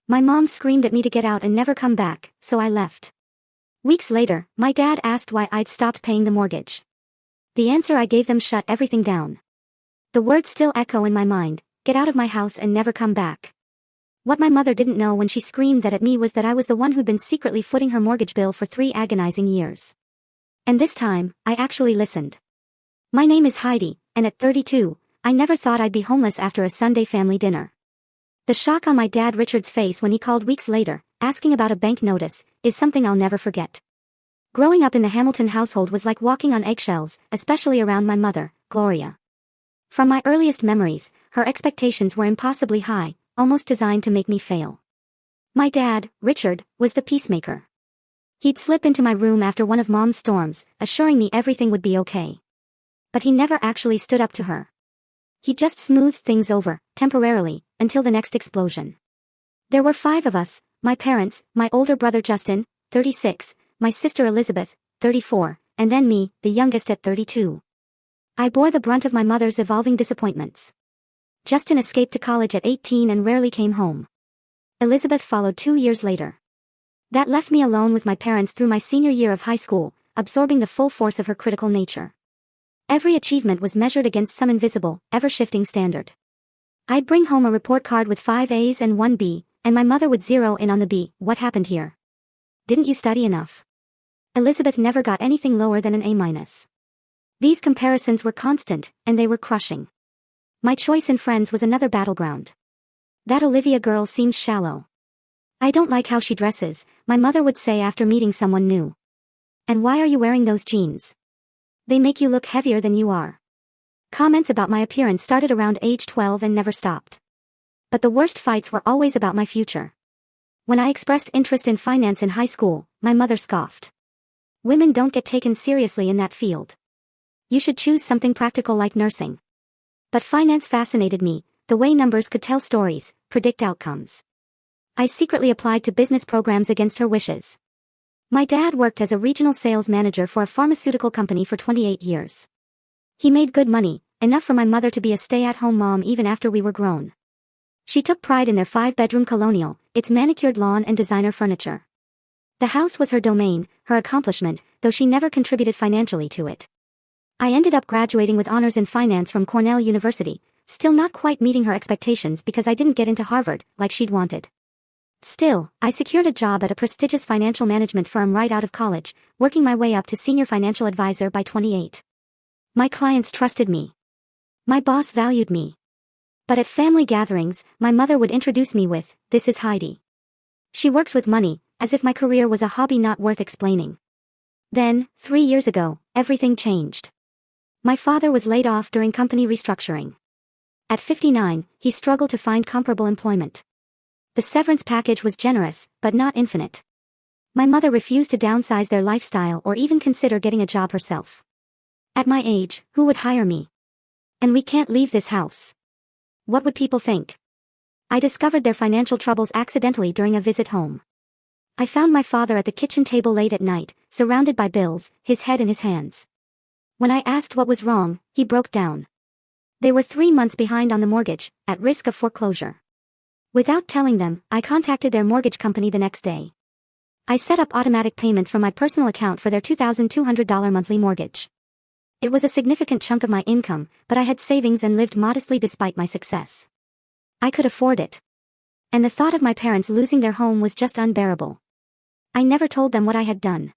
My mom screamed at me to get out and never come back, so I left. Weeks later, my dad asked why I'd stopped paying the mortgage. The answer I gave them shut everything down. The words still echo in my mind, get out of my house and never come back. What my mother didn't know when she screamed that at me was that I was the one who'd been secretly footing her mortgage bill for 3 agonizing years. And this time, I actually listened. My name is Heidi, and at 32, I never thought I'd be homeless after a Sunday family dinner. The shock on my dad Richard's face when he called weeks later, asking about a bank notice, is something I'll never forget. Growing up in the Hamilton household was like walking on eggshells, especially around my mother, Gloria. From my earliest memories, her expectations were impossibly high, almost designed to make me fail. My dad, Richard, was the peacemaker. He'd slip into my room after one of Mom's storms, assuring me everything would be okay. But he never actually stood up to her. He just smoothed things over, temporarily, until the next explosion. There were 5 of us, my parents, my older brother Justin, 36, my sister Elizabeth, 34, and then me, the youngest at 32. I bore the brunt of my mother's evolving disappointments. Justin escaped to college at 18 and rarely came home. Elizabeth followed 2 years later. That left me alone with my parents through my senior year of high school, absorbing the full force of her critical nature. Every achievement was measured against some invisible, ever-shifting standard. I'd bring home a report card with 5 A's and 1 B, and my mother would zero in on the B. What happened here? Didn't you study enough? Elizabeth never got anything lower than an A-. These comparisons were constant, and they were crushing. My choice in friends was another battleground. That Olivia girl seems shallow. I don't like how she dresses, my mother would say after meeting someone new. And why are you wearing those jeans? They make you look heavier than you are. Comments about my appearance started around age 12 and never stopped. But the worst fights were always about my future. When I expressed interest in finance in high school, my mother scoffed. Women don't get taken seriously in that field. You should choose something practical like nursing. But finance fascinated me, the way numbers could tell stories, predict outcomes. I secretly applied to business programs against her wishes. My dad worked as a regional sales manager for a pharmaceutical company for 28 years. He made good money, enough for my mother to be a stay-at-home mom even after we were grown. She took pride in their 5-bedroom colonial, its manicured lawn and designer furniture. The house was her domain, her accomplishment, though she never contributed financially to it. I ended up graduating with honors in finance from Cornell University, still not quite meeting her expectations because I didn't get into Harvard, like she'd wanted. Still, I secured a job at a prestigious financial management firm right out of college, working my way up to senior financial advisor by 28. My clients trusted me. My boss valued me. But at family gatherings, my mother would introduce me with, "This is Heidi. She works with money," as if my career was a hobby not worth explaining. Then, 3 years ago, everything changed. My father was laid off during company restructuring. At 59, he struggled to find comparable employment. The severance package was generous, but not infinite. My mother refused to downsize their lifestyle or even consider getting a job herself. At my age, who would hire me? And we can't leave this house. What would people think? I discovered their financial troubles accidentally during a visit home. I found my father at the kitchen table late at night, surrounded by bills, his head in his hands. When I asked what was wrong, he broke down. They were 3 months behind on the mortgage, at risk of foreclosure. Without telling them, I contacted their mortgage company the next day. I set up automatic payments from my personal account for their $2,200 monthly mortgage. It was a significant chunk of my income, but I had savings and lived modestly despite my success. I could afford it. And the thought of my parents losing their home was just unbearable. I never told them what I had done.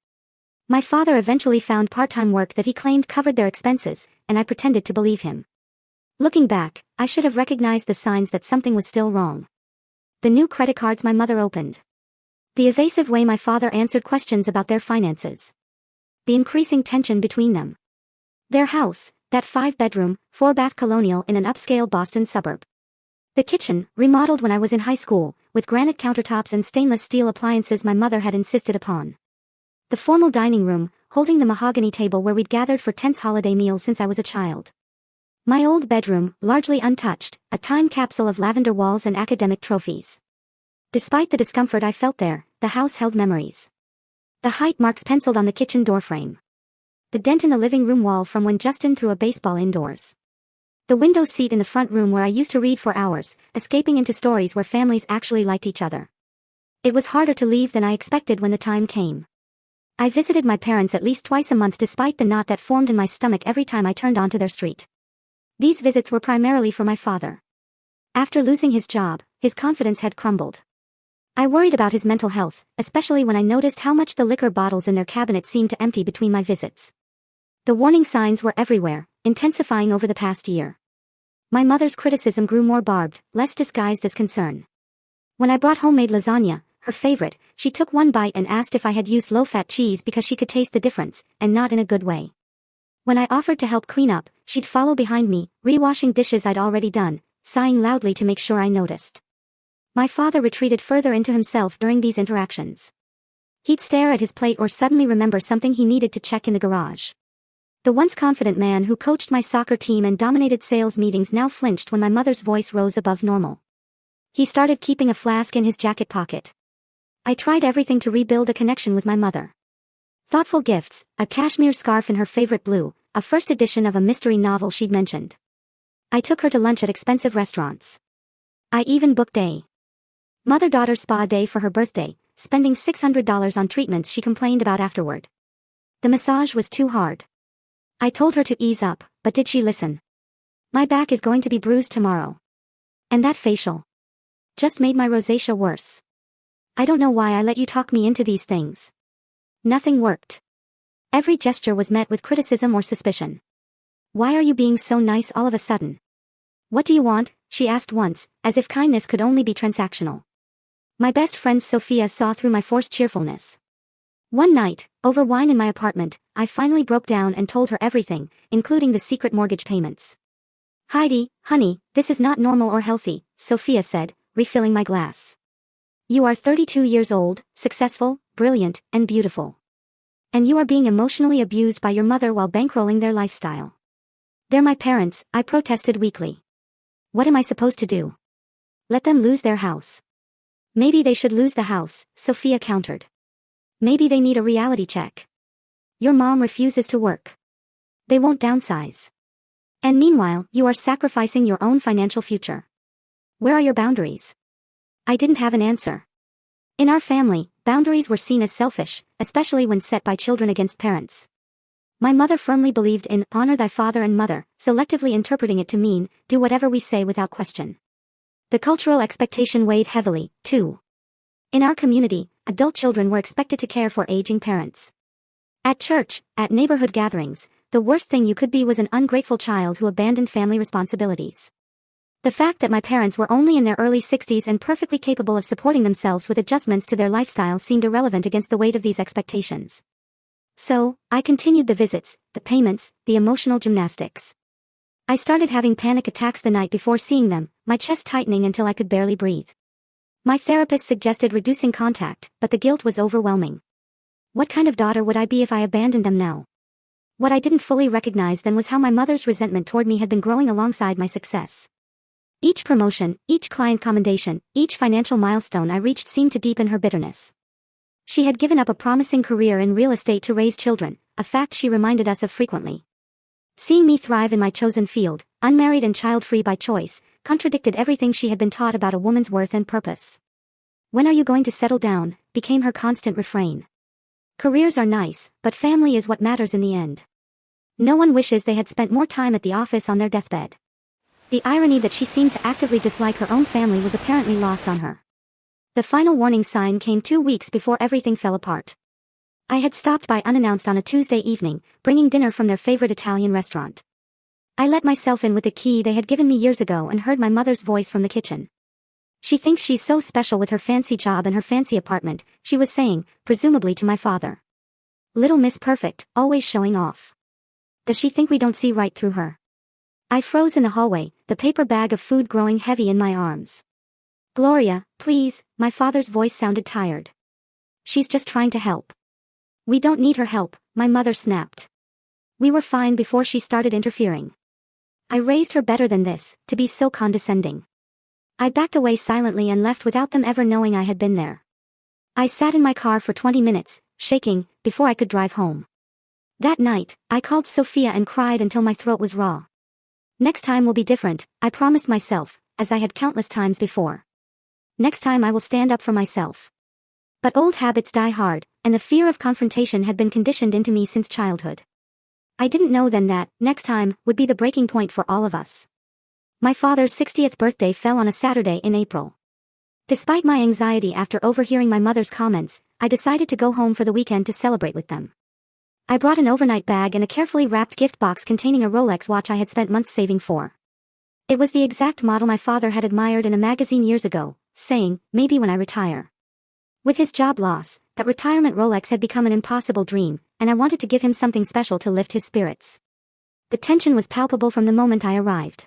My father eventually found part-time work that he claimed covered their expenses, and I pretended to believe him. Looking back, I should have recognized the signs that something was still wrong. The new credit cards my mother opened. The evasive way my father answered questions about their finances. The increasing tension between them. Their house, that 5-bedroom, 4-bath colonial in an upscale Boston suburb. The kitchen, remodeled when I was in high school, with granite countertops and stainless steel appliances my mother had insisted upon. The formal dining room, holding the mahogany table where we'd gathered for tense holiday meals since I was a child. My old bedroom, largely untouched, a time capsule of lavender walls and academic trophies. Despite the discomfort I felt there, the house held memories. The height marks penciled on the kitchen doorframe. The dent in the living room wall from when Justin threw a baseball indoors. The window seat in the front room where I used to read for hours, escaping into stories where families actually liked each other. It was harder to leave than I expected when the time came. I visited my parents at least twice a month despite the knot that formed in my stomach every time I turned onto their street. These visits were primarily for my father. After losing his job, his confidence had crumbled. I worried about his mental health, especially when I noticed how much the liquor bottles in their cabinet seemed to empty between my visits. The warning signs were everywhere, intensifying over the past year. My mother's criticism grew more barbed, less disguised as concern. When I brought homemade lasagna, her favorite, she took one bite and asked if I had used low-fat cheese because she could taste the difference, and not in a good way. When I offered to help clean up, she'd follow behind me, rewashing dishes I'd already done, sighing loudly to make sure I noticed. My father retreated further into himself during these interactions. He'd stare at his plate or suddenly remember something he needed to check in the garage. The once confident man who coached my soccer team and dominated sales meetings now flinched when my mother's voice rose above normal. He started keeping a flask in his jacket pocket. I tried everything to rebuild a connection with my mother. Thoughtful gifts, a cashmere scarf in her favorite blue, a first edition of a mystery novel she'd mentioned. I took her to lunch at expensive restaurants. I even booked a mother-daughter spa day for her birthday, spending $600 on treatments she complained about afterward. The massage was too hard. I told her to ease up, but did she listen? My back is going to be bruised tomorrow. And that facial just made my rosacea worse. I don't know why I let you talk me into these things. Nothing worked. Every gesture was met with criticism or suspicion. Why are you being so nice all of a sudden? What do you want? She asked once, as if kindness could only be transactional. My best friend Sophia saw through my forced cheerfulness. One night, over wine in my apartment, I finally broke down and told her everything, including the secret mortgage payments. Heidi, honey, this is not normal or healthy, Sophia said, refilling my glass. You are 32 years old, successful, brilliant, and beautiful. And you are being emotionally abused by your mother while bankrolling their lifestyle. They're my parents, I protested weakly. What am I supposed to do? Let them lose their house. Maybe they should lose the house, Sophia countered. Maybe they need a reality check. Your mom refuses to work. They won't downsize. And meanwhile, you are sacrificing your own financial future. Where are your boundaries? I didn't have an answer. In our family, boundaries were seen as selfish, especially when set by children against parents. My mother firmly believed in honor thy father and mother, selectively interpreting it to mean, do whatever we say without question. The cultural expectation weighed heavily, too. In our community, adult children were expected to care for aging parents. At church, at neighborhood gatherings, the worst thing you could be was an ungrateful child who abandoned family responsibilities. The fact that my parents were only in their early 60s and perfectly capable of supporting themselves with adjustments to their lifestyle seemed irrelevant against the weight of these expectations. So, I continued the visits, the payments, the emotional gymnastics. I started having panic attacks the night before seeing them, my chest tightening until I could barely breathe. My therapist suggested reducing contact, but the guilt was overwhelming. What kind of daughter would I be if I abandoned them now? What I didn't fully recognize then was how my mother's resentment toward me had been growing alongside my success. Each promotion, each client commendation, each financial milestone I reached seemed to deepen her bitterness. She had given up a promising career in real estate to raise children, a fact she reminded us of frequently. Seeing me thrive in my chosen field, unmarried and child-free by choice, contradicted everything she had been taught about a woman's worth and purpose. When are you going to settle down? Became her constant refrain. Careers are nice, but family is what matters in the end. No one wishes they had spent more time at the office on their deathbed. The irony that she seemed to actively dislike her own family was apparently lost on her. The final warning sign came 2 weeks before everything fell apart. I had stopped by unannounced on a Tuesday evening, bringing dinner from their favorite Italian restaurant. I let myself in with a key they had given me years ago and heard my mother's voice from the kitchen. She thinks she's so special with her fancy job and her fancy apartment, she was saying, presumably to my father. Little Miss Perfect, always showing off. Does she think we don't see right through her? I froze in the hallway, the paper bag of food growing heavy in my arms. Gloria, please, my father's voice sounded tired. She's just trying to help. We don't need her help, my mother snapped. We were fine before she started interfering. I raised her better than this, to be so condescending. I backed away silently and left without them ever knowing I had been there. I sat in my car for 20 minutes, shaking, before I could drive home. That night, I called Sophia and cried until my throat was raw. Next time will be different, I promised myself, as I had countless times before. Next time I will stand up for myself. But old habits die hard, and the fear of confrontation had been conditioned into me since childhood. I didn't know then that, next time, would be the breaking point for all of us. My father's 60th birthday fell on a Saturday in April. Despite my anxiety after overhearing my mother's comments, I decided to go home for the weekend to celebrate with them. I brought an overnight bag and a carefully wrapped gift box containing a Rolex watch I had spent months saving for. It was the exact model my father had admired in a magazine years ago, saying, "Maybe when I retire." With his job loss, that retirement Rolex had become an impossible dream, and I wanted to give him something special to lift his spirits. The tension was palpable from the moment I arrived.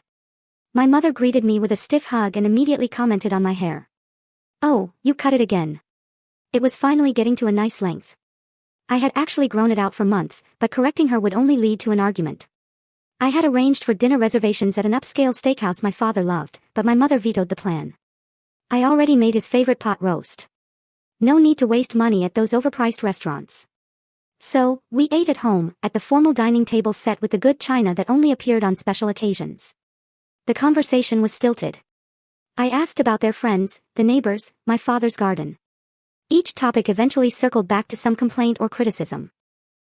My mother greeted me with a stiff hug and immediately commented on my hair. "Oh, you cut it again." It was finally getting to a nice length. I had actually grown it out for months, but correcting her would only lead to an argument. I had arranged for dinner reservations at an upscale steakhouse my father loved, but my mother vetoed the plan. I already made his favorite pot roast. No need to waste money at those overpriced restaurants. So, we ate at home, at the formal dining table set with the good china that only appeared on special occasions. The conversation was stilted. I asked about their friends, the neighbors, my father's garden. Each topic eventually circled back to some complaint or criticism.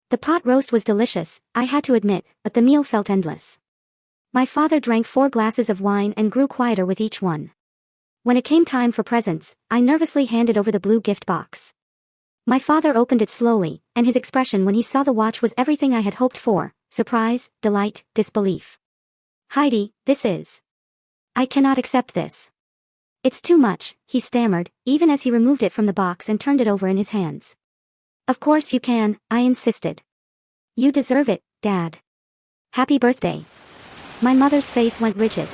The pot roast was delicious, I had to admit, but the meal felt endless. My father drank 4 glasses of wine and grew quieter with each one. When it came time for presents, I nervously handed over the blue gift box. My father opened it slowly, and his expression when he saw the watch was everything I had hoped for: surprise, delight, disbelief. "Heidi, this is... I cannot accept this. It's too much," he stammered, even as he removed it from the box and turned it over in his hands. "Of course you can," I insisted. "You deserve it, Dad. Happy birthday." My mother's face went rigid.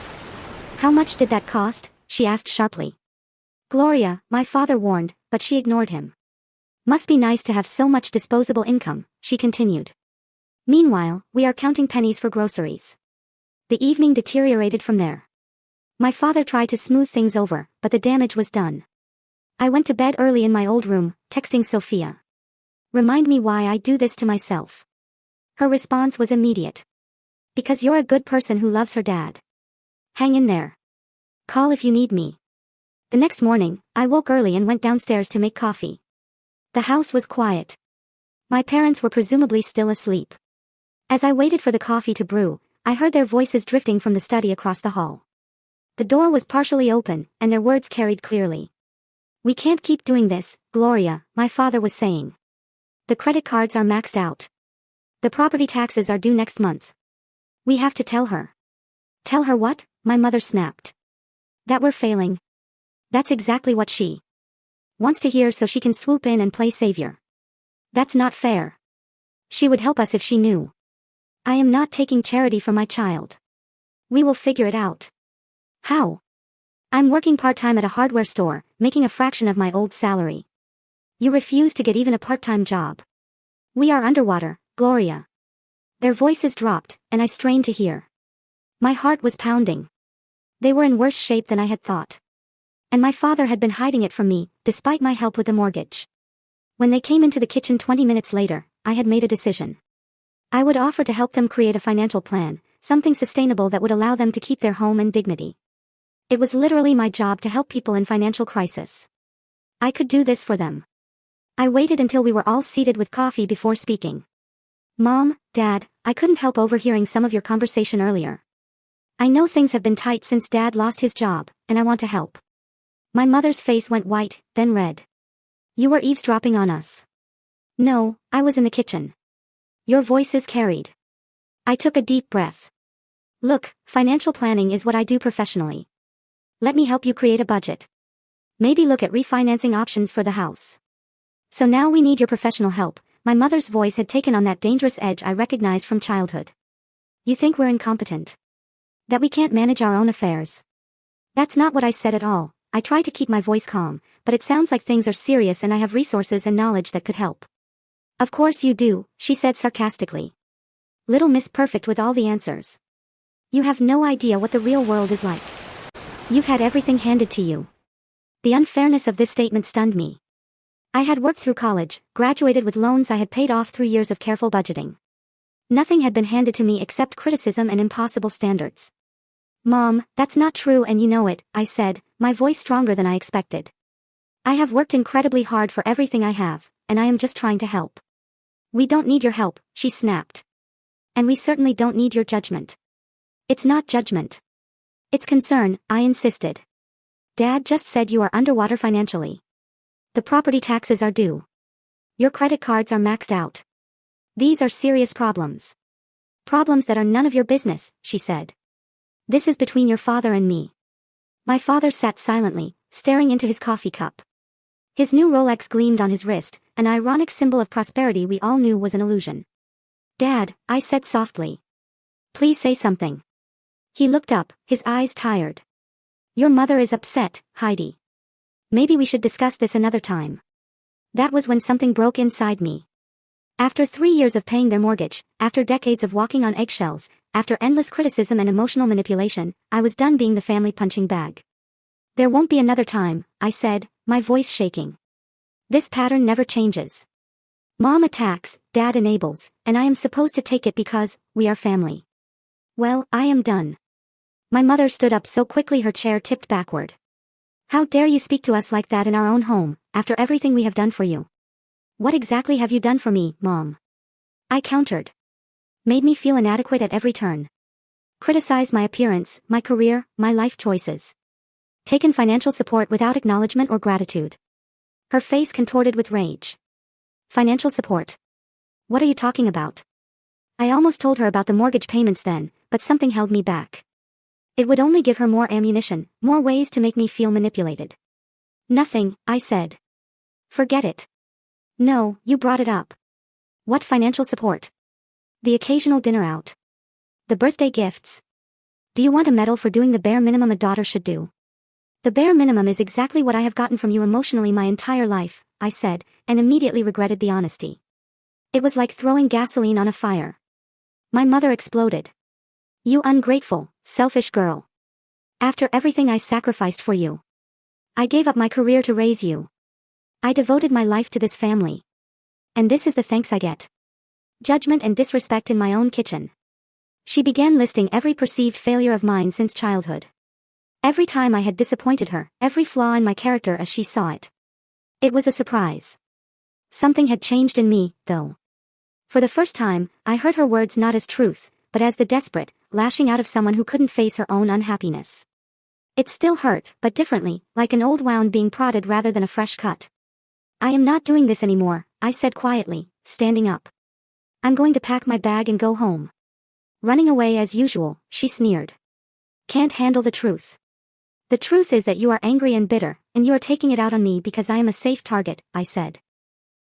"How much did that cost?" she asked sharply. "Gloria," my father warned, but she ignored him. "Must be nice to have so much disposable income," she continued. Meanwhile, we are counting pennies for groceries. The evening deteriorated from there. My father tried to smooth things over, but the damage was done. I went to bed early in my old room, texting Sophia. "Remind me why I do this to myself." Her response was immediate. "Because you're a good person who loves her dad. Hang in there. Call if you need me." The next morning, I woke early and went downstairs to make coffee. The house was quiet. My parents were presumably still asleep. As I waited for the coffee to brew, I heard their voices drifting from the study across the hall. The door was partially open, and their words carried clearly. "We can't keep doing this, Gloria," my father was saying. "The credit cards are maxed out. The property taxes are due next month. We have to tell her." "Tell her what?" my mother snapped. "That we're failing. That's exactly what she wants to hear so she can swoop in and play savior. That's not fair. She would help us if she knew. I am not taking charity from my child. We will figure it out." "How?" "I'm working part-time at a hardware store, making a fraction of my old salary. You refuse to get even a part-time job. We are underwater, Gloria." Their voices dropped, and I strained to hear. My heart was pounding. They were in worse shape than I had thought. And my father had been hiding it from me, despite my help with the mortgage. When they came into the kitchen 20 minutes later, I had made a decision. I would offer to help them create a financial plan, something sustainable that would allow them to keep their home and dignity. It was literally my job to help people in financial crisis. I could do this for them. I waited until we were all seated with coffee before speaking. "Mom, Dad, I couldn't help overhearing some of your conversation earlier. I know things have been tight since Dad lost his job, and I want to help." My mother's face went white, then red. "You were eavesdropping on us." "No, I was in the kitchen." Your voices carried. I took a deep breath. "Look, financial planning is what I do professionally. Let me help you create a budget. Maybe look at refinancing options for the house." "So now we need your professional help." My mother's voice had taken on that dangerous edge I recognized from childhood. "You think we're incompetent? That we can't manage our own affairs?" "That's not what I said at all." I tried to keep my voice calm, but it sounds like things are serious and I have resources and knowledge that could help. "Of course you do," she said sarcastically. "Little Miss Perfect with all the answers. You have no idea what the real world is like. You've had everything handed to you." The unfairness of this statement stunned me. I had worked through college, graduated with loans I had paid off through years of careful budgeting. Nothing had been handed to me except criticism and impossible standards. "Mom, that's not true and you know it," I said, my voice stronger than I expected. I have worked incredibly hard for everything I have, and I am just trying to help. We don't need your help, she snapped. And we certainly don't need your judgment. It's not judgment. It's concern, I insisted. Dad just said you are underwater financially. The property taxes are due. Your credit cards are maxed out. These are serious problems. Problems that are none of your business, she said. This is between your father and me. My father sat silently, staring into his coffee cup. His new Rolex gleamed on his wrist, an ironic symbol of prosperity we all knew was an illusion. Dad, I said softly. Please say something. He looked up, his eyes tired. Your mother is upset, Heidi. Maybe we should discuss this another time. That was when something broke inside me. After 3 years of paying their mortgage, after decades of walking on eggshells, after endless criticism and emotional manipulation, I was done being the family punching bag. There won't be another time, I said, my voice shaking. This pattern never changes. Mom attacks, Dad enables, and I am supposed to take it because we are family. Well, I am done. My mother stood up so quickly her chair tipped backward. How dare you speak to us like that in our own home, after everything we have done for you? What exactly have you done for me, Mom? I countered. Made me feel inadequate at every turn. Criticized my appearance, my career, my life choices. Taken financial support without acknowledgement or gratitude. Her face contorted with rage. Financial support? What are you talking about? I almost told her about the mortgage payments then, but something held me back. It would only give her more ammunition, more ways to make me feel manipulated. Nothing, I said. Forget it. No, you brought it up. What financial support? The occasional dinner out. The birthday gifts. Do you want a medal for doing the bare minimum a daughter should do? The bare minimum is exactly what I have gotten from you emotionally my entire life, I said, and immediately regretted the honesty. It was like throwing gasoline on a fire. My mother exploded. You ungrateful, selfish girl. After everything I sacrificed for you. I gave up my career to raise you. I devoted my life to this family. And this is the thanks I get. Judgment and disrespect in my own kitchen. She began listing every perceived failure of mine since childhood. Every time I had disappointed her, every flaw in my character as she saw it. It was a surprise. Something had changed in me, though. For the first time, I heard her words not as truth, but as the desperate, lashing out of someone who couldn't face her own unhappiness. It still hurt, but differently, like an old wound being prodded rather than a fresh cut. I am not doing this anymore, I said quietly, standing up. I'm going to pack my bag and go home. Running away as usual, she sneered. Can't handle the truth. The truth is that you are angry and bitter, and you are taking it out on me because I am a safe target, I said.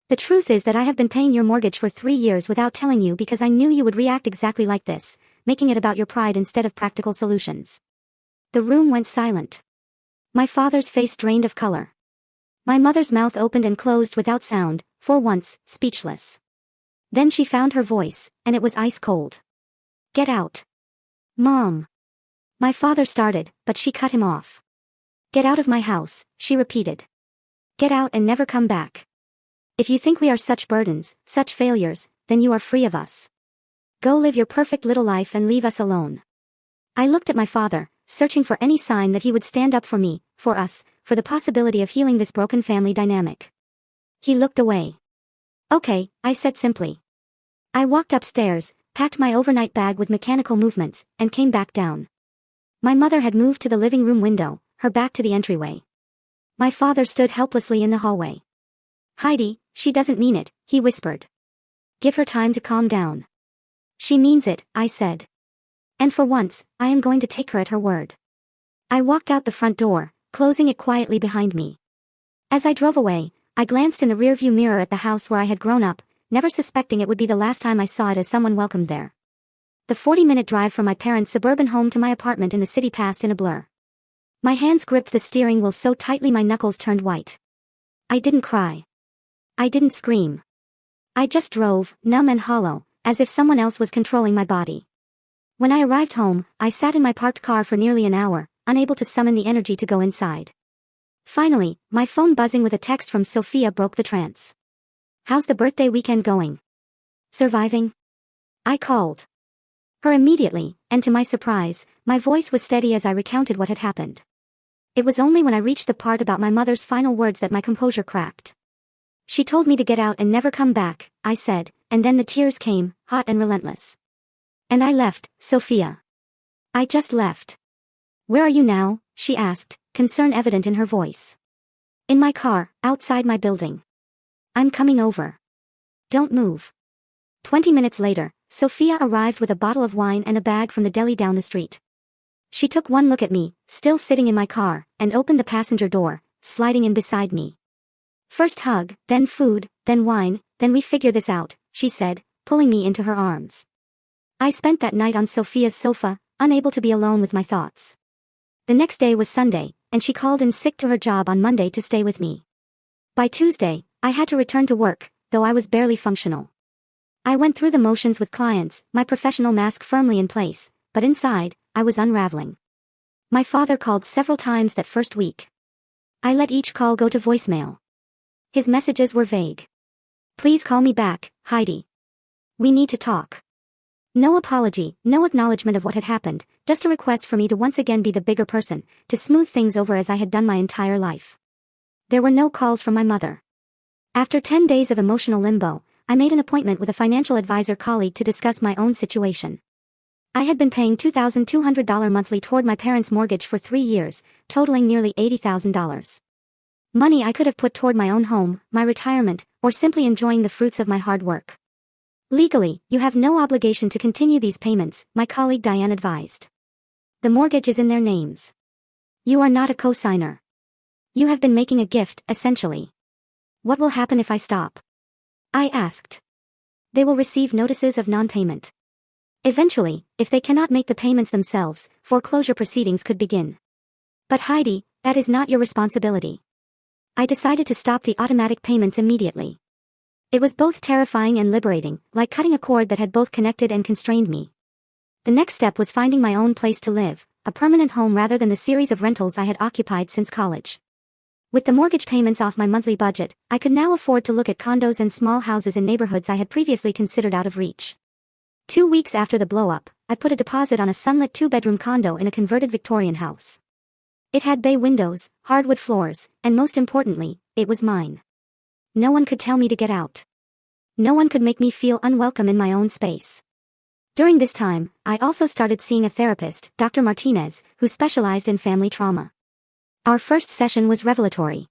The truth is that I have been paying your mortgage for 3 years without telling you because I knew you would react exactly like this, making it about your pride instead of practical solutions. The room went silent. My father's face drained of color. My mother's mouth opened and closed without sound, for once, speechless. Then she found her voice, and it was ice cold. Get out. Mom. My father started, but she cut him off. Get out of my house, she repeated. Get out and never come back. If you think we are such burdens, such failures, then you are free of us. Go live your perfect little life and leave us alone. I looked at my father, searching for any sign that he would stand up for me, for us, for the possibility of healing this broken family dynamic. He looked away. Okay, I said simply. I walked upstairs, packed my overnight bag with mechanical movements, and came back down. My mother had moved to the living room window, her back to the entryway. My father stood helplessly in the hallway. Heidi, she doesn't mean it, he whispered. Give her time to calm down. She means it, I said. And for once, I am going to take her at her word. I walked out the front door, closing it quietly behind me. As I drove away, I glanced in the rearview mirror at the house where I had grown up, never suspecting it would be the last time I saw it as someone welcomed there. The 40-minute drive from my parents' suburban home to my apartment in the city passed in a blur. My hands gripped the steering wheel so tightly my knuckles turned white. I didn't cry. I didn't scream. I just drove, numb and hollow, as if someone else was controlling my body. When I arrived home, I sat in my parked car for nearly an hour, unable to summon the energy to go inside. Finally, my phone buzzing with a text from Sophia broke the trance. How's the birthday weekend going? Surviving? I called her immediately, and to my surprise, my voice was steady as I recounted what had happened. It was only when I reached the part about my mother's final words that my composure cracked. She told me to get out and never come back, I said, and then the tears came, hot and relentless. And I left, Sophia. I just left. Where are you now? She asked, concern evident in her voice. In my car, outside my building. I'm coming over. Don't move. 20 minutes later, Sophia arrived with a bottle of wine and a bag from the deli down the street. She took one look at me, still sitting in my car, and opened the passenger door, sliding in beside me. First hug, then food, then wine, then we figure this out, she said, pulling me into her arms. I spent that night on Sophia's sofa, unable to be alone with my thoughts. The next day was Sunday, and she called in sick to her job on Monday to stay with me. By Tuesday, I had to return to work, though I was barely functional. I went through the motions with clients, my professional mask firmly in place, but inside, I was unraveling. My father called several times that first week. I let each call go to voicemail. His messages were vague. Please call me back, Heidi. We need to talk. No apology, no acknowledgement of what had happened, just a request for me to once again be the bigger person, to smooth things over as I had done my entire life. There were no calls from my mother. After 10 days of emotional limbo, I made an appointment with a financial advisor colleague to discuss my own situation. I had been paying $2,200 monthly toward my parents' mortgage for 3 years, totaling nearly $80,000. Money I could have put toward my own home, my retirement, or simply enjoying the fruits of my hard work. Legally, you have no obligation to continue these payments, my colleague Diane advised. The mortgage is in their names. You are not a co-signer. You have been making a gift, essentially. What will happen if I stop? I asked. They will receive notices of non-payment. Eventually, if they cannot make the payments themselves, foreclosure proceedings could begin. But Heidi, that is not your responsibility. I decided to stop the automatic payments immediately. It was both terrifying and liberating, like cutting a cord that had both connected and constrained me. The next step was finding my own place to live, a permanent home rather than the series of rentals I had occupied since college. With the mortgage payments off my monthly budget, I could now afford to look at condos and small houses in neighborhoods I had previously considered out of reach. 2 weeks after the blow-up, I put a deposit on a sunlit 2-bedroom condo in a converted Victorian house. It had bay windows, hardwood floors, and most importantly, it was mine. No one could tell me to get out. No one could make me feel unwelcome in my own space. During this time, I also started seeing a therapist, Dr. Martinez, who specialized in family trauma. Our first session was revelatory.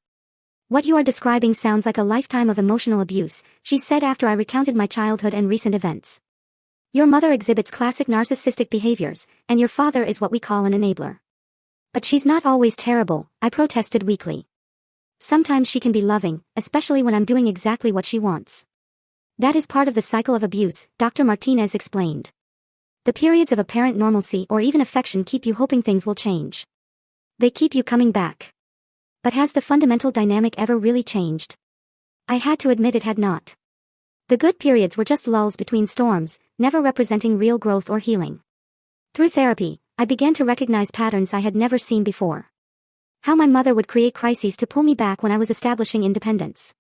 What you are describing sounds like a lifetime of emotional abuse, she said after I recounted my childhood and recent events. Your mother exhibits classic narcissistic behaviors, and your father is what we call an enabler. But she's not always terrible, I protested weakly. Sometimes she can be loving, especially when I'm doing exactly what she wants. That is part of the cycle of abuse, Dr. Martinez explained. The periods of apparent normalcy or even affection keep you hoping things will change. They keep you coming back. But has the fundamental dynamic ever really changed? I had to admit it had not. The good periods were just lulls between storms, never representing real growth or healing. Through therapy, I began to recognize patterns I had never seen before. How my mother would create crises to pull me back when I was establishing independence.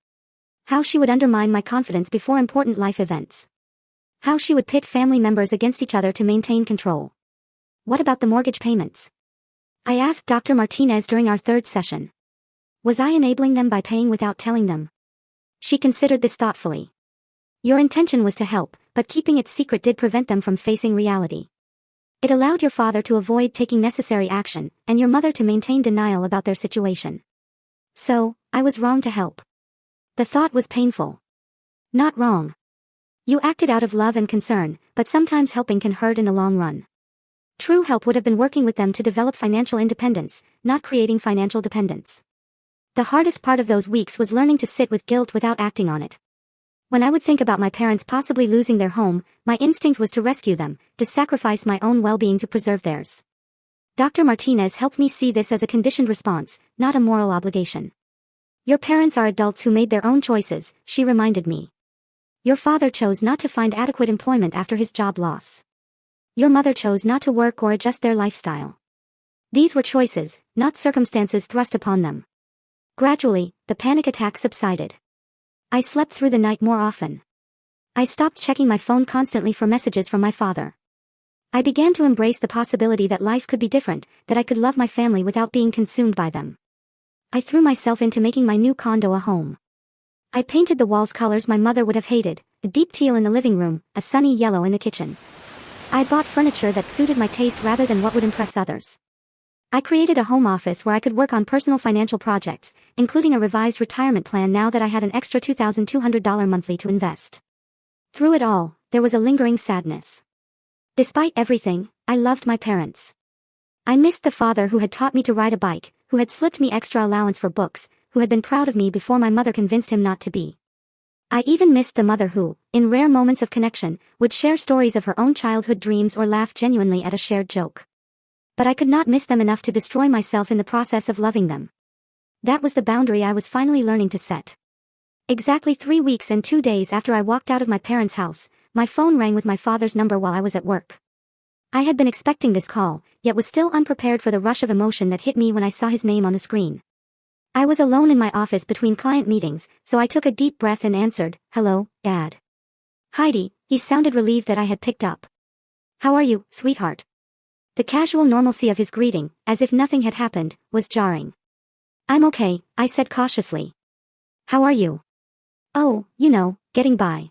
How she would undermine my confidence before important life events. How she would pit family members against each other to maintain control. What about the mortgage payments? I asked Dr. Martinez during our third session. Was I enabling them by paying without telling them? She considered this thoughtfully. Your intention was to help, but keeping it secret did prevent them from facing reality. It allowed your father to avoid taking necessary action, and your mother to maintain denial about their situation. So, I was wrong to help. The thought was painful. Not wrong. You acted out of love and concern, but sometimes helping can hurt in the long run. True help would have been working with them to develop financial independence, not creating financial dependence. The hardest part of those weeks was learning to sit with guilt without acting on it. When I would think about my parents possibly losing their home, my instinct was to rescue them, to sacrifice my own well-being to preserve theirs. Dr. Martinez helped me see this as a conditioned response, not a moral obligation. Your parents are adults who made their own choices, she reminded me. Your father chose not to find adequate employment after his job loss. Your mother chose not to work or adjust their lifestyle. These were choices, not circumstances thrust upon them. Gradually, the panic attack subsided. I slept through the night more often. I stopped checking my phone constantly for messages from my father. I began to embrace the possibility that life could be different, that I could love my family without being consumed by them. I threw myself into making my new condo a home. I painted the walls colors my mother would have hated, a deep teal in the living room, a sunny yellow in the kitchen. I bought furniture that suited my taste rather than what would impress others. I created a home office where I could work on personal financial projects, including a revised retirement plan now that I had an extra $2,200 monthly to invest. Through it all, there was a lingering sadness. Despite everything, I loved my parents. I missed the father who had taught me to ride a bike, who had slipped me extra allowance for books, who had been proud of me before my mother convinced him not to be. I even missed the mother who, in rare moments of connection, would share stories of her own childhood dreams or laugh genuinely at a shared joke. But I could not miss them enough to destroy myself in the process of loving them. That was the boundary I was finally learning to set. Exactly 3 weeks and 2 days after I walked out of my parents' house, my phone rang with my father's number while I was at work. I had been expecting this call, yet was still unprepared for the rush of emotion that hit me when I saw his name on the screen. I was alone in my office between client meetings, so I took a deep breath and answered, "Hello, Dad." "Heidi," he sounded relieved that I had picked up. "How are you, sweetheart?" The casual normalcy of his greeting, as if nothing had happened, was jarring. "I'm okay," I said cautiously. "How are you?" "Oh, getting by."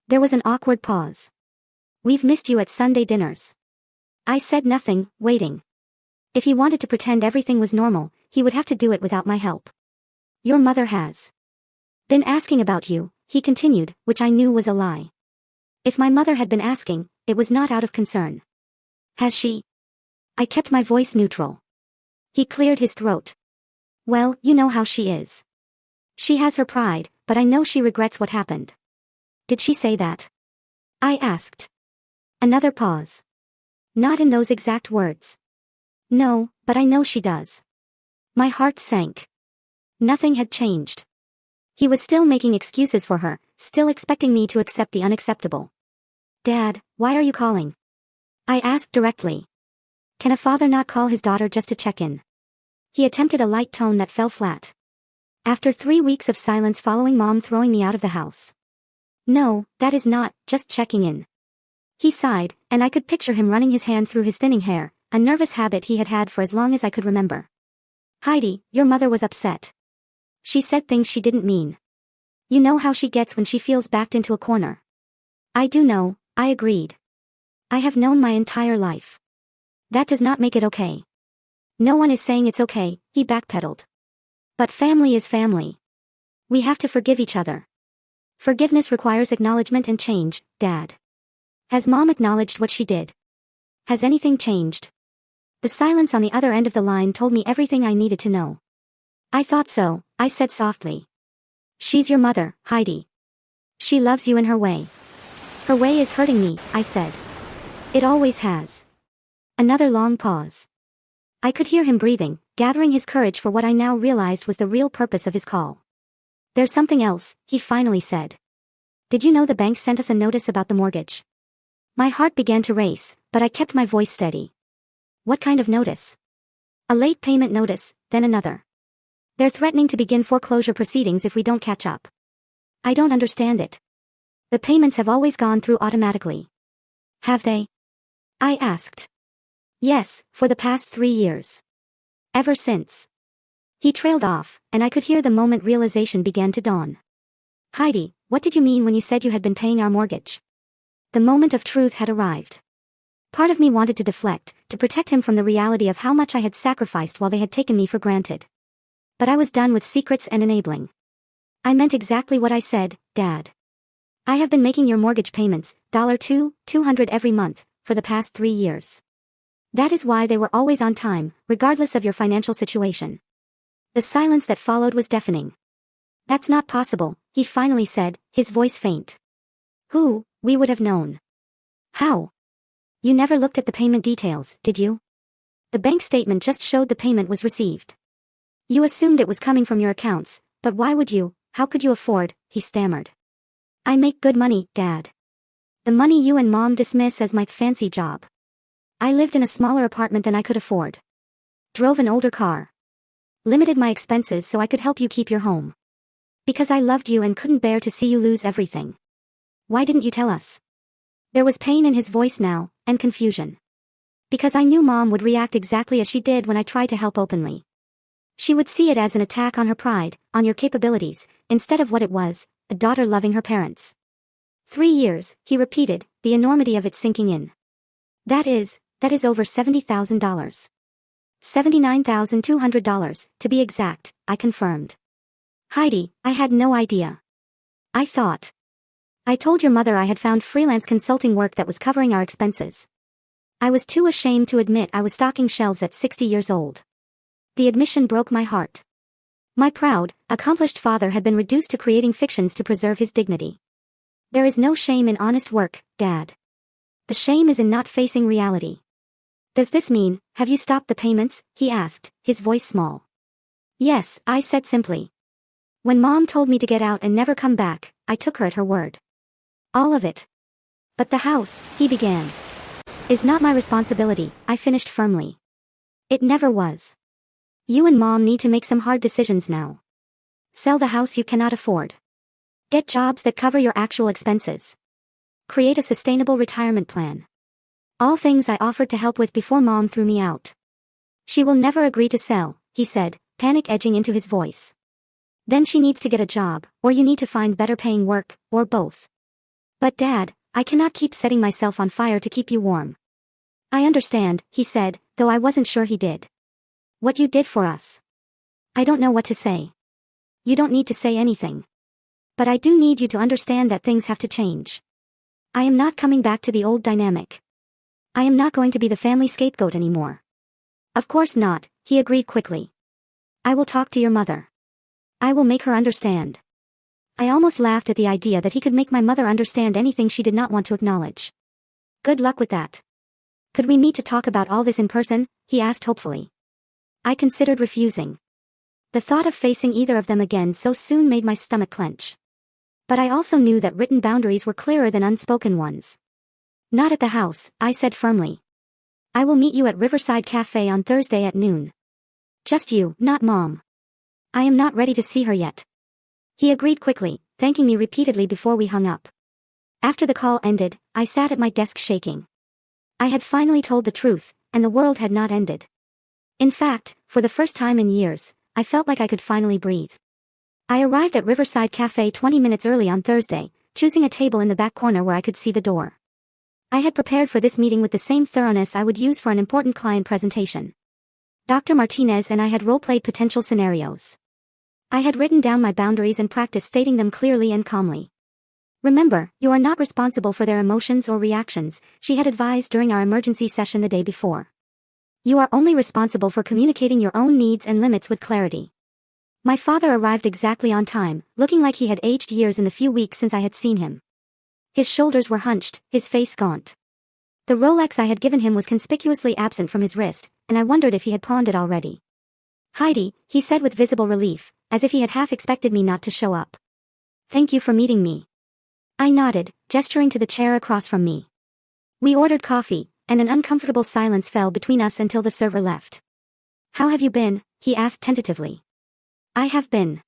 There was an awkward pause. "We've missed you at Sunday dinners." I said nothing, waiting. If he wanted to pretend everything was normal, he would have to do it without my help. "Your mother has been asking about you," he continued, which I knew was a lie. If my mother had been asking, it was not out of concern. "Has she?" I kept my voice neutral. He cleared his throat. "Well, you know how she is. She has her pride, but I know she regrets what happened." "Did she say that?" I asked. Another pause. "Not in those exact words." "No, but I know she does." My heart sank. Nothing had changed. He was still making excuses for her, still expecting me to accept the unacceptable. "Dad, why are you calling?" I asked directly. Can a father not call his daughter just to check in? He attempted a light tone that fell flat. After 3 weeks of silence following Mom throwing me out of the house. "No, that is not, just checking in." He sighed, and I could picture him running his hand through his thinning hair, a nervous habit he had had for as long as I could remember. "Heidi, your mother was upset. She said things she didn't mean. You know how she gets when she feels backed into a corner." "I do know," I agreed. "I have known my entire life. That does not make it okay." "No one is saying it's okay," he backpedaled. "But family is family. We have to forgive each other. Forgiveness requires acknowledgement and change, Dad. Has Mom acknowledged what she did? Has anything changed?" The silence on the other end of the line told me everything I needed to know. "I thought so," I said softly. "She's your mother, Heidi. She loves you in her way." "Her way is hurting me," I said. "It always has." Another long pause. I could hear him breathing, gathering his courage for what I now realized was the real purpose of his call. "There's something else," he finally said. "Did you know the bank sent us a notice about the mortgage?" My heart began to race, but I kept my voice steady. "What kind of notice?" "A late payment notice, then another. They're threatening to begin foreclosure proceedings if we don't catch up." "I don't understand it. The payments have always gone through automatically." "Have they?" I asked. "Yes, for the past 3 years. Ever since." He trailed off, and I could hear the moment realization began to dawn. "Heidi, what did you mean when you said you had been paying our mortgage?" The moment of truth had arrived. Part of me wanted to deflect, to protect him from the reality of how much I had sacrificed while they had taken me for granted. But I was done with secrets and enabling. "I meant exactly what I said, Dad. I have been making your mortgage payments, $200 every month, for the past 3 years. That is why they were always on time, regardless of your financial situation." The silence that followed was deafening. "That's not possible," he finally said, his voice faint. We would have known." "How? You never looked at the payment details, did you? The bank statement just showed the payment was received. You assumed it was coming from your accounts, but why would you? How could you afford?" he stammered. "I make good money, Dad. The money you and Mom dismiss as my fancy job. I lived in a smaller apartment than I could afford. Drove an older car. Limited my expenses so I could help you keep your home. Because I loved you and couldn't bear to see you lose everything. Why didn't you tell us?" There was pain in his voice now, and confusion. Because I knew Mom would react exactly as she did when I tried to help openly. She would see it as an attack on her pride, on your capabilities, instead of what it was, a daughter loving her parents. 3 years, he repeated, the enormity of it sinking in. That is over $70,000. $79,200, to be exact, I confirmed. Heidi, I had no idea. I thought. I told your mother I had found freelance consulting work that was covering our expenses. I was too ashamed to admit I was stocking shelves at 60 years old. The admission broke my heart. My proud, accomplished father had been reduced to creating fictions to preserve his dignity. There is no shame in honest work, Dad. The shame is in not facing reality. Does this mean, have you stopped the payments? He asked, his voice small. Yes, I said simply. When Mom told me to get out and never come back, I took her at her word. All of it. But the house, he began. Is not my responsibility, I finished firmly. It never was. You and Mom need to make some hard decisions now. Sell the house you cannot afford. Get jobs that cover your actual expenses. Create a sustainable retirement plan. All things I offered to help with before Mom threw me out. She will never agree to sell, he said, panic edging into his voice. Then she needs to get a job, or you need to find better paying work, or both. But Dad, I cannot keep setting myself on fire to keep you warm. I understand, he said, though I wasn't sure he did. What you did for us. I don't know what to say. You don't need to say anything. But I do need you to understand that things have to change. I am not coming back to the old dynamic. I am not going to be the family scapegoat anymore. Of course not, he agreed quickly. I will talk to your mother. I will make her understand. I almost laughed at the idea that he could make my mother understand anything she did not want to acknowledge. Good luck with that. Could we meet to talk about all this in person? He asked hopefully. I considered refusing. The thought of facing either of them again so soon made my stomach clench. But I also knew that written boundaries were clearer than unspoken ones. Not at the house, I said firmly. I will meet you at Riverside Cafe on Thursday at noon. Just you, not Mom. I am not ready to see her yet. He agreed quickly, thanking me repeatedly before we hung up. After the call ended, I sat at my desk shaking. I had finally told the truth, and the world had not ended. In fact, for the first time in years, I felt like I could finally breathe. I arrived at Riverside Cafe 20 minutes early on Thursday, choosing a table in the back corner where I could see the door. I had prepared for this meeting with the same thoroughness I would use for an important client presentation. Dr. Martinez and I had role-played potential scenarios. I had written down my boundaries and practiced stating them clearly and calmly. Remember, you are not responsible for their emotions or reactions, she had advised during our emergency session the day before. You are only responsible for communicating your own needs and limits with clarity. My father arrived exactly on time, looking like he had aged years in the few weeks since I had seen him. His shoulders were hunched, his face gaunt. The Rolex I had given him was conspicuously absent from his wrist, and I wondered if he had pawned it already. Heidi, he said with visible relief, as if he had half expected me not to show up. Thank you for meeting me. I nodded, gesturing to the chair across from me. We ordered coffee, and an uncomfortable silence fell between us until the server left. How have you been? He asked tentatively. I have been.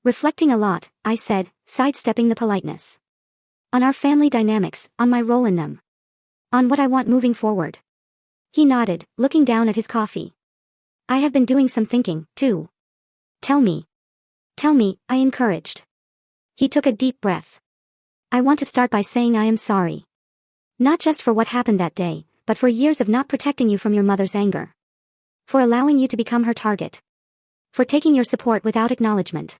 Reflecting a lot, I said, sidestepping the politeness. On our family dynamics, on my role in them. On what I want moving forward. He nodded, looking down at his coffee. I have been doing some thinking, too. Tell me. Tell me, I encouraged. He took a deep breath. I want to start by saying I am sorry. Not just for what happened that day, but for years of not protecting you from your mother's anger. For allowing you to become her target. For taking your support without acknowledgement.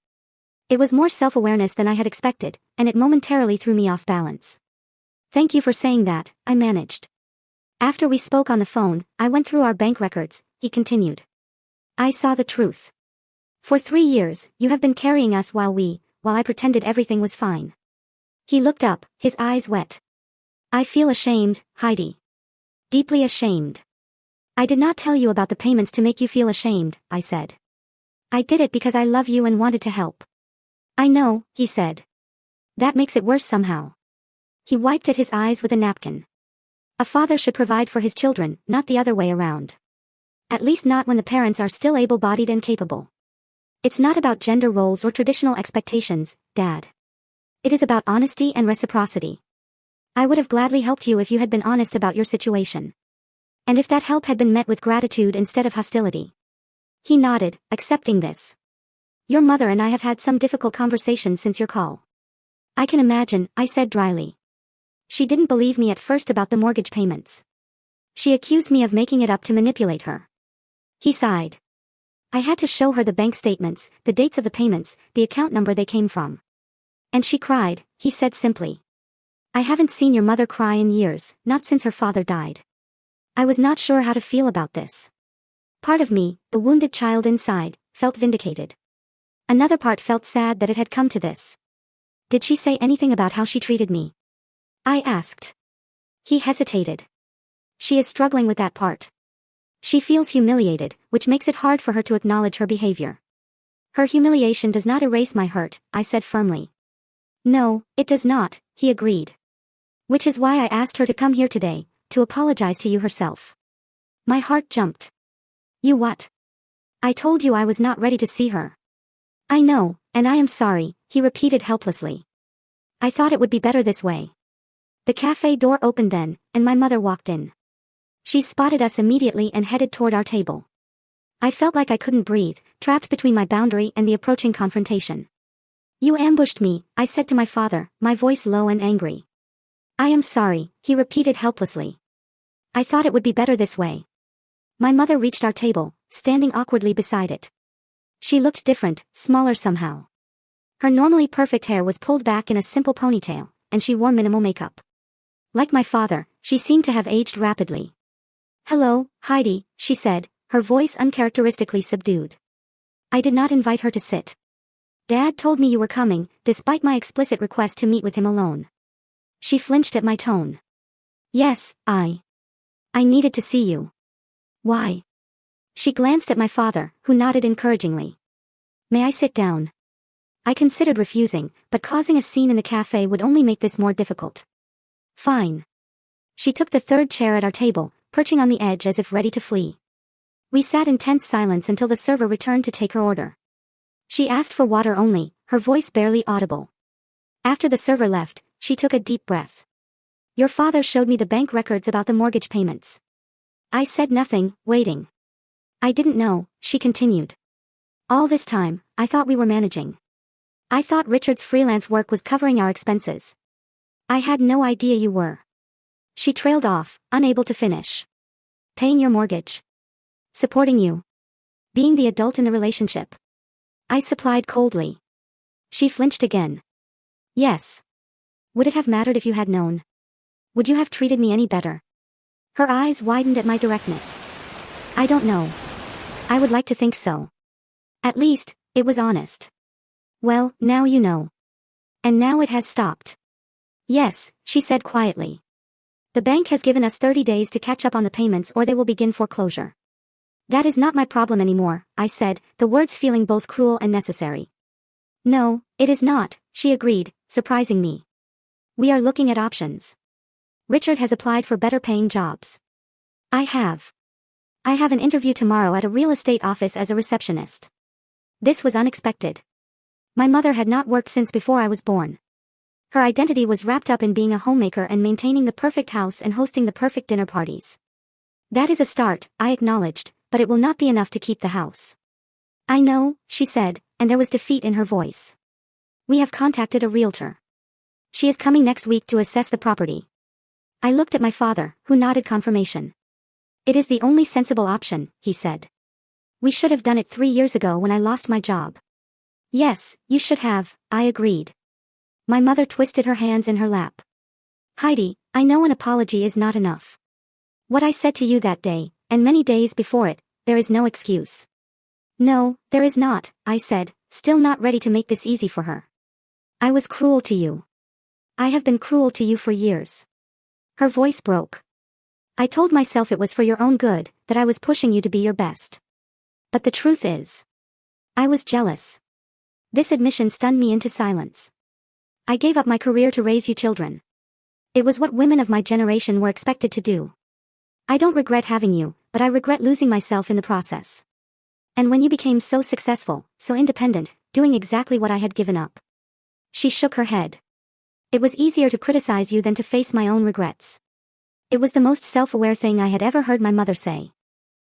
It was more self-awareness than I had expected, and it momentarily threw me off balance. Thank you for saying that, I managed. After we spoke on the phone, I went through our bank records, he continued. I saw the truth. For 3 years, you have been carrying us while I pretended everything was fine. He looked up, his eyes wet. I feel ashamed, Heidi. Deeply ashamed. I did not tell you about the payments to make you feel ashamed, I said. I did it because I love you and wanted to help. I know, he said. That makes it worse somehow. He wiped at his eyes with a napkin. A father should provide for his children, not the other way around. At least not when the parents are still able-bodied and capable. It's not about gender roles or traditional expectations, Dad. It is about honesty and reciprocity. I would have gladly helped you if you had been honest about your situation. And if that help had been met with gratitude instead of hostility. He nodded, accepting this. Your mother and I have had some difficult conversations since your call. I can imagine, I said dryly. She didn't believe me at first about the mortgage payments. She accused me of making it up to manipulate her. He sighed. I had to show her the bank statements, the dates of the payments, the account number they came from. And she cried, he said simply. I haven't seen your mother cry in years, not since her father died. I was not sure how to feel about this. Part of me, the wounded child inside, felt vindicated. Another part felt sad that it had come to this. Did she say anything about how she treated me? I asked. He hesitated. She is struggling with that part. She feels humiliated, which makes it hard for her to acknowledge her behavior. Her humiliation does not erase my hurt, I said firmly. No, it does not, he agreed. Which is why I asked her to come here today, to apologize to you herself. My heart jumped. You what? I told you I was not ready to see her. I know, and I am sorry, he repeated helplessly. I thought it would be better this way. The cafe door opened then, and my mother walked in. She spotted us immediately and headed toward our table. I felt like I couldn't breathe, trapped between my boundary and the approaching confrontation. You ambushed me, I said to my father, my voice low and angry. I am sorry, he repeated helplessly. I thought it would be better this way. My mother reached our table, standing awkwardly beside it. She looked different, smaller somehow. Her normally perfect hair was pulled back in a simple ponytail, and she wore minimal makeup. Like my father, she seemed to have aged rapidly. Hello, Heidi, she said, her voice uncharacteristically subdued. I did not invite her to sit. Dad told me you were coming, despite my explicit request to meet with him alone. She flinched at my tone. Yes, I needed to see you. Why? She glanced at my father, who nodded encouragingly. May I sit down? I considered refusing, but causing a scene in the cafe would only make this more difficult. Fine. She took the third chair at our table, perching on the edge as if ready to flee. We sat in tense silence until the server returned to take her order. She asked for water only, her voice barely audible. After the server left, she took a deep breath. Your father showed me the bank records about the mortgage payments. I said nothing, waiting. I didn't know, she continued. All this time, I thought we were managing. I thought Richard's freelance work was covering our expenses. I had no idea you were. She trailed off, unable to finish. Paying your mortgage. Supporting you. Being the adult in the relationship. I supplied coldly. She flinched again. Yes. Would it have mattered if you had known? Would you have treated me any better? Her eyes widened at my directness. I don't know. I would like to think so. At least, it was honest. Well, now you know. And now it has stopped. Yes, she said quietly. The bank has given us 30 days to catch up on the payments or they will begin foreclosure. That is not my problem anymore, I said, the words feeling both cruel and necessary. No, it is not, she agreed, surprising me. We are looking at options. Richard has applied for better paying jobs. I have an interview tomorrow at a real estate office as a receptionist. This was unexpected. My mother had not worked since before I was born. Her identity was wrapped up in being a homemaker and maintaining the perfect house and hosting the perfect dinner parties. That is a start, I acknowledged, but it will not be enough to keep the house. I know, she said, and there was defeat in her voice. We have contacted a realtor. She is coming next week to assess the property. I looked at my father, who nodded confirmation. It is the only sensible option, he said. We should have done it 3 years ago when I lost my job. Yes, you should have, I agreed. My mother twisted her hands in her lap. Heidi, I know an apology is not enough. What I said to you that day, and many days before it, there is no excuse. No, there is not, I said, still not ready to make this easy for her. I was cruel to you. I have been cruel to you for years. Her voice broke. I told myself it was for your own good, that I was pushing you to be your best. But the truth is, I was jealous. This admission stunned me into silence. I gave up my career to raise you children. It was what women of my generation were expected to do. I don't regret having you, but I regret losing myself in the process. And when you became so successful, so independent, doing exactly what I had given up. She shook her head. It was easier to criticize you than to face my own regrets. It was the most self-aware thing I had ever heard my mother say.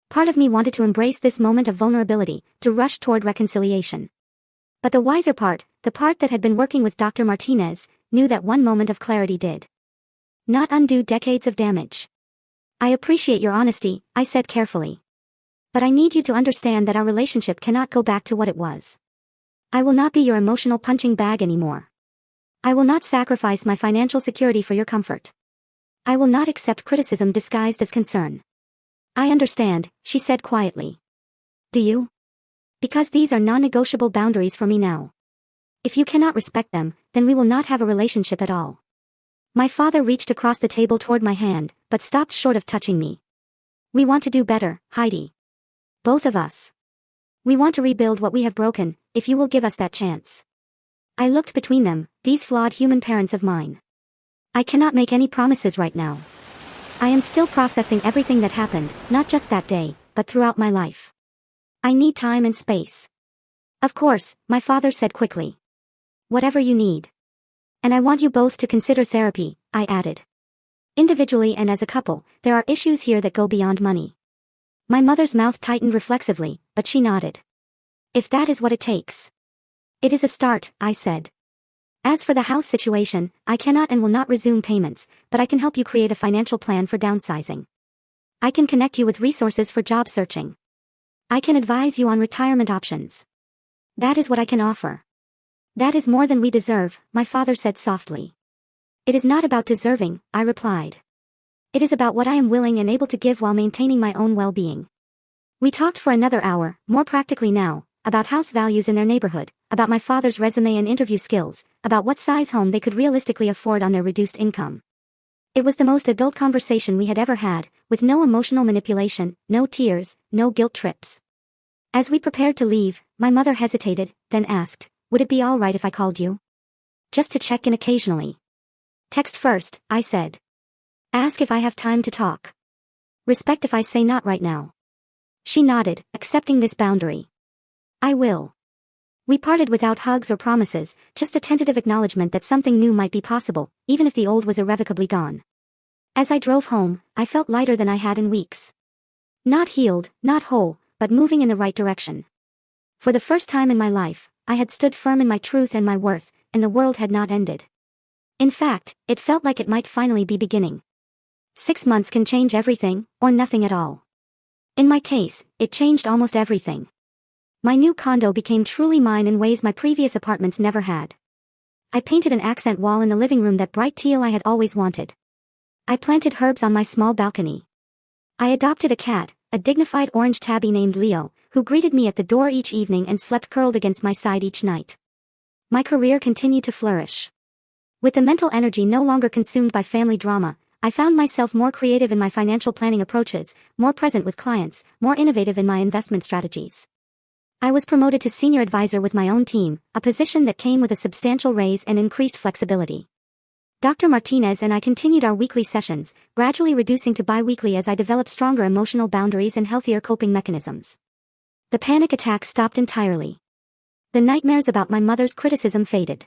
Part of me wanted to embrace this moment of vulnerability, to rush toward reconciliation. But the wiser part, the part that had been working with Dr. Martinez, knew that one moment of clarity did not undo decades of damage. I appreciate your honesty, I said carefully. But I need you to understand that our relationship cannot go back to what it was. I will not be your emotional punching bag anymore. I will not sacrifice my financial security for your comfort. I will not accept criticism disguised as concern. I understand, she said quietly. Do you? Because these are non-negotiable boundaries for me now. If you cannot respect them, then we will not have a relationship at all. My father reached across the table toward my hand, but stopped short of touching me. We want to do better, Heidi. Both of us. We want to rebuild what we have broken, if you will give us that chance. I looked between them, these flawed human parents of mine. I cannot make any promises right now. I am still processing everything that happened, not just that day, but throughout my life. I need time and space. Of course, my father said quickly. Whatever you need. And I want you both to consider therapy, I added. Individually and as a couple, there are issues here that go beyond money. My mother's mouth tightened reflexively, but she nodded. If that is what it takes. It is a start, I said. As for the house situation, I cannot and will not resume payments, but I can help you create a financial plan for downsizing. I can connect you with resources for job searching. I can advise you on retirement options. That is what I can offer. That is more than we deserve, my father said softly. It is not about deserving, I replied. It is about what I am willing and able to give while maintaining my own well-being. We talked for another hour, more practically now, about house values in their neighborhood, about my father's resume and interview skills, about what size home they could realistically afford on their reduced income. It was the most adult conversation we had ever had, with no emotional manipulation, no tears, no guilt trips. As we prepared to leave, my mother hesitated, then asked, would it be all right if I called you? Just to check in occasionally. Text first, I said. Ask if I have time to talk. Respect if I say not right now. She nodded, accepting this boundary. I will. We parted without hugs or promises, just a tentative acknowledgement that something new might be possible, even if the old was irrevocably gone. As I drove home, I felt lighter than I had in weeks. Not healed, not whole, but moving in the right direction. For the first time in my life, I had stood firm in my truth and my worth, and the world had not ended. In fact, it felt like it might finally be beginning. 6 months can change everything, or nothing at all. In my case, it changed almost everything. My new condo became truly mine in ways my previous apartments never had. I painted an accent wall in the living room that bright teal I had always wanted. I planted herbs on my small balcony. I adopted a cat, a dignified orange tabby named Leo, who greeted me at the door each evening and slept curled against my side each night. My career continued to flourish. With the mental energy no longer consumed by family drama, I found myself more creative in my financial planning approaches, more present with clients, more innovative in my investment strategies. I was promoted to senior advisor with my own team, a position that came with a substantial raise and increased flexibility. Dr. Martinez and I continued our weekly sessions, gradually reducing to bi-weekly as I developed stronger emotional boundaries and healthier coping mechanisms. The panic attacks stopped entirely. The nightmares about my mother's criticism faded.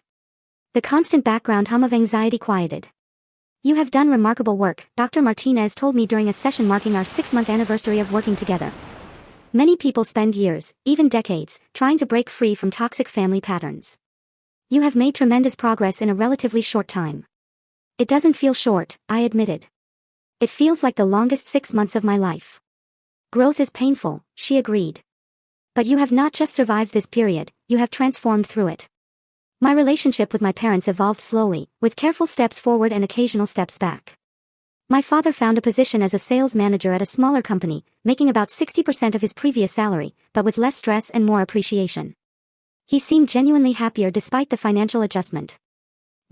The constant background hum of anxiety quieted. You have done remarkable work, Dr. Martinez told me during a session marking our 6-month anniversary of working together. Many people spend years, even decades, trying to break free from toxic family patterns. You have made tremendous progress in a relatively short time. It doesn't feel short, I admitted. It feels like the longest 6 months of my life. Growth is painful, she agreed. But you have not just survived this period, you have transformed through it. My relationship with my parents evolved slowly, with careful steps forward and occasional steps back. My father found a position as a sales manager at a smaller company, making about 60% of his previous salary, but with less stress and more appreciation. He seemed genuinely happier despite the financial adjustment.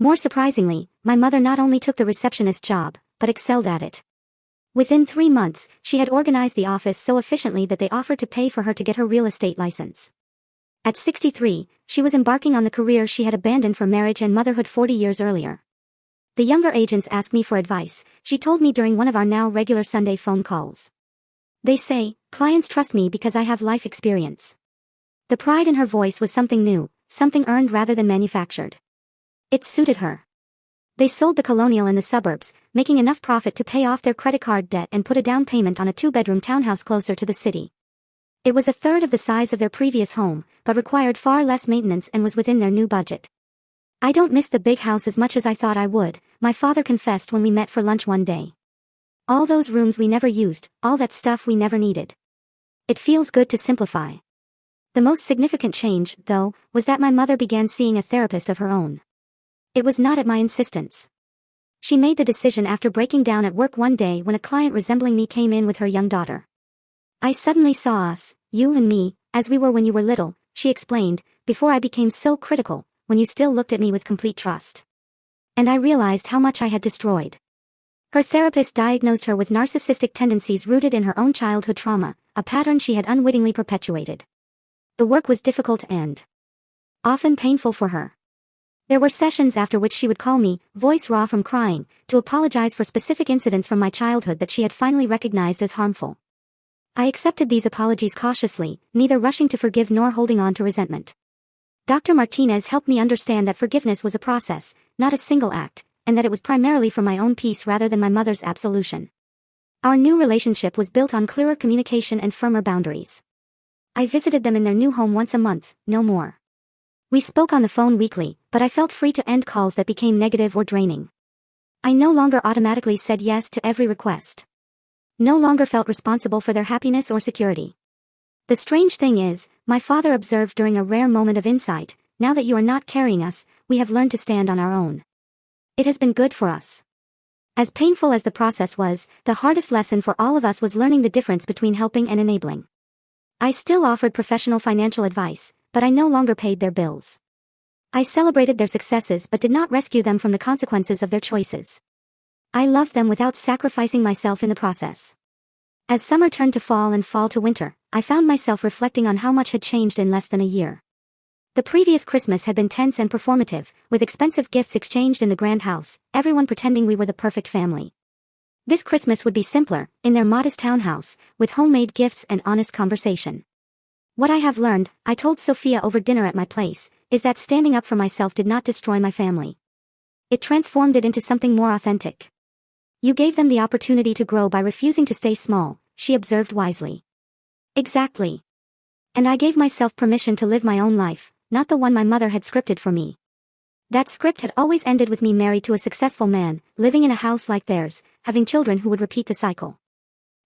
More surprisingly, my mother not only took the receptionist job, but excelled at it. Within 3 months, she had organized the office so efficiently that they offered to pay for her to get her real estate license. At 63, she was embarking on the career she had abandoned for marriage and motherhood 40 years earlier. The younger agents asked me for advice, she told me during one of our now regular Sunday phone calls. They say, clients trust me because I have life experience. The pride in her voice was something new, something earned rather than manufactured. It suited her. They sold the colonial in the suburbs, making enough profit to pay off their credit card debt and put a down payment on a 2-bedroom townhouse closer to the city. It was a third of the size of their previous home, but required far less maintenance and was within their new budget. "I don't miss the big house as much as I thought I would," my father confessed when we met for lunch one day. "All those rooms we never used, all that stuff we never needed. It feels good to simplify." The most significant change, though, was that my mother began seeing a therapist of her own. It was not at my insistence. She made the decision after breaking down at work one day when a client resembling me came in with her young daughter. "I suddenly saw us, you and me, as we were when you were little," she explained, "before I became so critical, when you still looked at me with complete trust. And I realized how much I had destroyed." Her therapist diagnosed her with narcissistic tendencies rooted in her own childhood trauma, a pattern she had unwittingly perpetuated. The work was difficult and often painful for her. There were sessions after which she would call me, voice raw from crying, to apologize for specific incidents from my childhood that she had finally recognized as harmful. I accepted these apologies cautiously, neither rushing to forgive nor holding on to resentment. Dr. Martinez helped me understand that forgiveness was a process, not a single act, and that it was primarily for my own peace rather than my mother's absolution. Our new relationship was built on clearer communication and firmer boundaries. I visited them in their new home once a month, no more. We spoke on the phone weekly, but I felt free to end calls that became negative or draining. I no longer automatically said yes to every request. No longer felt responsible for their happiness or security. The strange thing is, my father observed during a rare moment of insight, "Now that you are not carrying us, we have learned to stand on our own. It has been good for us." As painful as the process was, the hardest lesson for all of us was learning the difference between helping and enabling. I still offered professional financial advice, but I no longer paid their bills. I celebrated their successes but did not rescue them from the consequences of their choices. I loved them without sacrificing myself in the process. As summer turned to fall and fall to winter, I found myself reflecting on how much had changed in less than a year. The previous Christmas had been tense and performative, with expensive gifts exchanged in the grand house, everyone pretending we were the perfect family. This Christmas would be simpler, in their modest townhouse, with homemade gifts and honest conversation. "What I have learned," I told Sophia over dinner at my place, "is that standing up for myself did not destroy my family. It transformed it into something more authentic." "You gave them the opportunity to grow by refusing to stay small," she observed wisely. "Exactly. And I gave myself permission to live my own life, not the one my mother had scripted for me. That script had always ended with me married to a successful man, living in a house like theirs, having children who would repeat the cycle.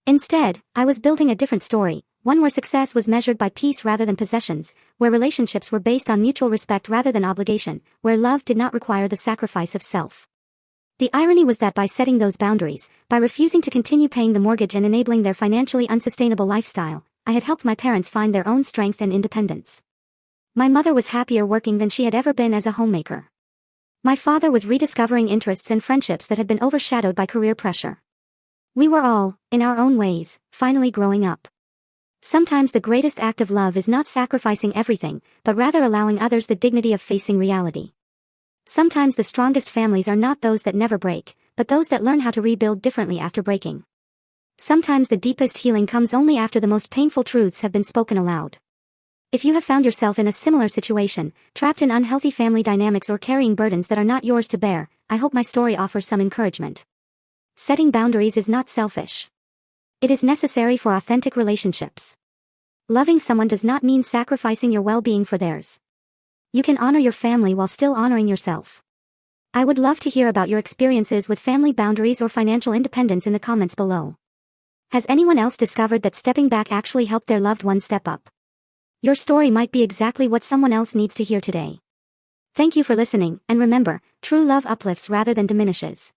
Instead, I was building a different story, one where success was measured by peace rather than possessions, where relationships were based on mutual respect rather than obligation, where love did not require the sacrifice of self." The irony was that by setting those boundaries, by refusing to continue paying the mortgage and enabling their financially unsustainable lifestyle, I had helped my parents find their own strength and independence. My mother was happier working than she had ever been as a homemaker. My father was rediscovering interests and friendships that had been overshadowed by career pressure. We were all, in our own ways, finally growing up. Sometimes the greatest act of love is not sacrificing everything, but rather allowing others the dignity of facing reality. Sometimes the strongest families are not those that never break, but those that learn how to rebuild differently after breaking. Sometimes the deepest healing comes only after the most painful truths have been spoken aloud. If you have found yourself in a similar situation, trapped in unhealthy family dynamics or carrying burdens that are not yours to bear, I hope my story offers some encouragement. Setting boundaries is not selfish. It is necessary for authentic relationships. Loving someone does not mean sacrificing your well-being for theirs. You can honor your family while still honoring yourself. I would love to hear about your experiences with family boundaries or financial independence in the comments below. Has anyone else discovered that stepping back actually helped their loved one step up? Your story might be exactly what someone else needs to hear today. Thank you for listening, and remember, true love uplifts rather than diminishes.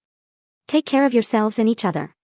Take care of yourselves and each other.